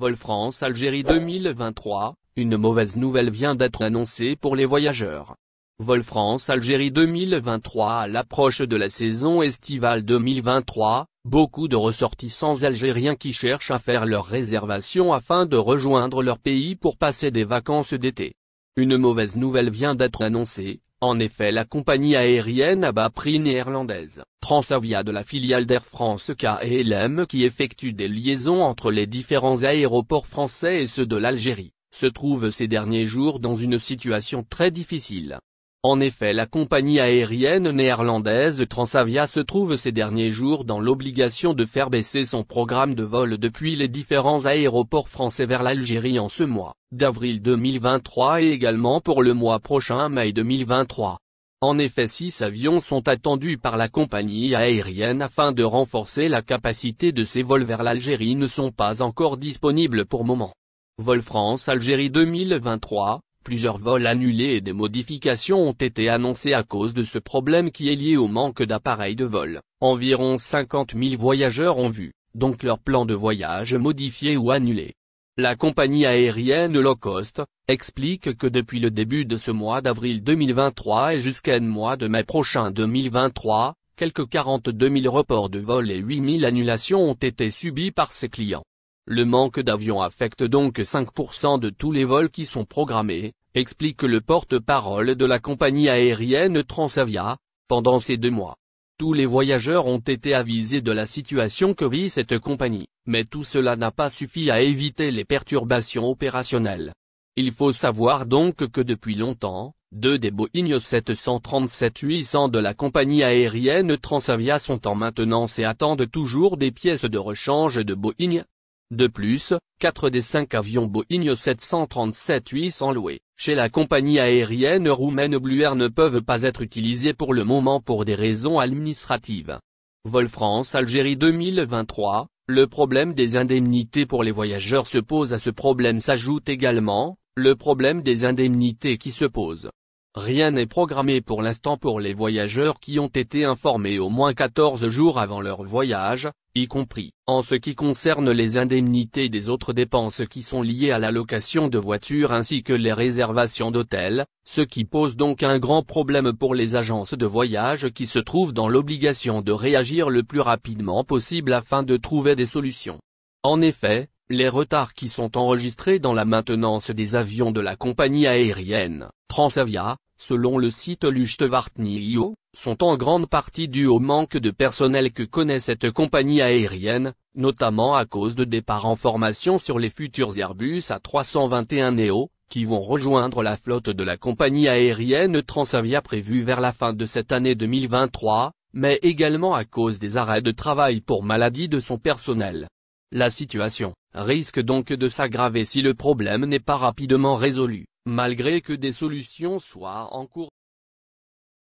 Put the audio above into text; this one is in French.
Vol France-Algérie 2023, une mauvaise nouvelle vient d'être annoncée pour les voyageurs. Vol France-Algérie 2023 à l'approche de la saison estivale 2023, beaucoup de ressortissants algériens qui cherchent à faire leur réservation afin de rejoindre leur pays pour passer des vacances d'été. Une mauvaise nouvelle vient d'être annoncée. En effet, la compagnie aérienne à bas prix néerlandaise, Transavia de la filiale d'Air France KLM qui effectue des liaisons entre les différents aéroports français et ceux de l'Algérie, se trouve ces derniers jours dans une situation très difficile. En effet, la compagnie aérienne néerlandaise Transavia se trouve ces derniers jours dans l'obligation de faire baisser son programme de vol depuis les différents aéroports français vers l'Algérie en ce mois d'avril 2023 et également pour le mois prochain mai 2023. En effet, 6 avions sont attendus par la compagnie aérienne afin de renforcer la capacité de ces vols vers l'Algérie ne sont pas encore disponibles pour moment. Vol France-Algérie 2023. Plusieurs vols annulés et des modifications ont été annoncés à cause de ce problème qui est lié au manque d'appareils de vol. Environ 50 000 voyageurs ont vu, donc leur plan de voyage modifié ou annulé. La compagnie aérienne low cost explique que depuis le début de ce mois d'avril 2023 et jusqu'à mois de mai prochain 2023, quelques 42 000 reports de vol et 8 000 annulations ont été subis par ses clients. Le manque d'avions affecte donc 5% de tous les vols qui sont programmés, explique le porte-parole de la compagnie aérienne Transavia. Pendant ces 2 mois, tous les voyageurs ont été avisés de la situation que vit cette compagnie, mais tout cela n'a pas suffi à éviter les perturbations opérationnelles. Il faut savoir donc que depuis longtemps, 2 des Boeing 737-800 de la compagnie aérienne Transavia sont en maintenance et attendent toujours des pièces de rechange de Boeing. De plus, 4 des 5 avions Boeing 737-800 loués chez la compagnie aérienne roumaine Blue Air ne peuvent pas être utilisés pour le moment pour des raisons administratives. Vol France-Algérie 2023, le problème des indemnités pour les voyageurs se pose. À ce problème s'ajoute également le problème des indemnités qui se pose. Rien n'est programmé pour l'instant pour les voyageurs qui ont été informés au moins 14 jours avant leur voyage, y compris en ce qui concerne les indemnités des autres dépenses qui sont liées à la location de voitures ainsi que les réservations d'hôtels, ce qui pose donc un grand problème pour les agences de voyage qui se trouvent dans l'obligation de réagir le plus rapidement possible afin de trouver des solutions. En effet, les retards qui sont enregistrés dans la maintenance des avions de la compagnie aérienne Transavia, selon le site Luftvaart.io, sont en grande partie dus au manque de personnel que connaît cette compagnie aérienne, notamment à cause de départs en formation sur les futurs Airbus A321neo, qui vont rejoindre la flotte de la compagnie aérienne Transavia prévue vers la fin de cette année 2023, mais également à cause des arrêts de travail pour maladie de son personnel. La situation risque donc de s'aggraver si le problème n'est pas rapidement résolu, malgré que des solutions soient en cours.